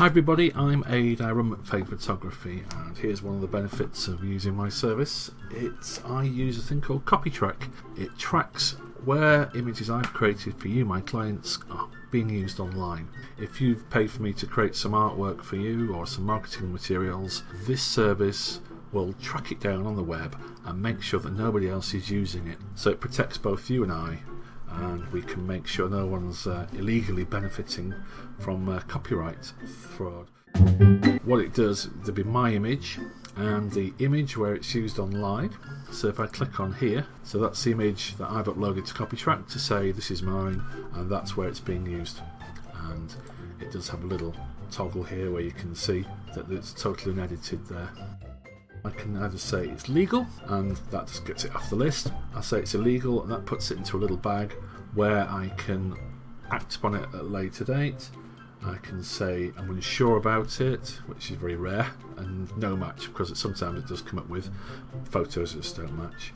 Hi everybody, I'm Aid, I run Fade Photography, and here's one of the benefits of using my service. I use a thing called Copytrack. It tracks where images I've created for you, my clients, are being used online. If you've paid for me to create some artwork for you or some marketing materials, this service will track it down on the web and make sure that nobody else is using it. So it protects both you and I, and we can make sure no one's illegally benefiting from copyright fraud. What it does, there'll be my image and the image where it's used online. So if I click on here, so that's the image that I've uploaded to Copytrack to say this is mine, and that's where it's being used. And it does have a little toggle here where you can see that it's totally unedited there. I can either say it's legal, and that just gets it off the list. I say it's illegal, and that puts it into a little bag where I can act upon it at a later date. I can say I'm unsure about it, which is very rare, and no match, because sometimes it does come up with photos that just don't match.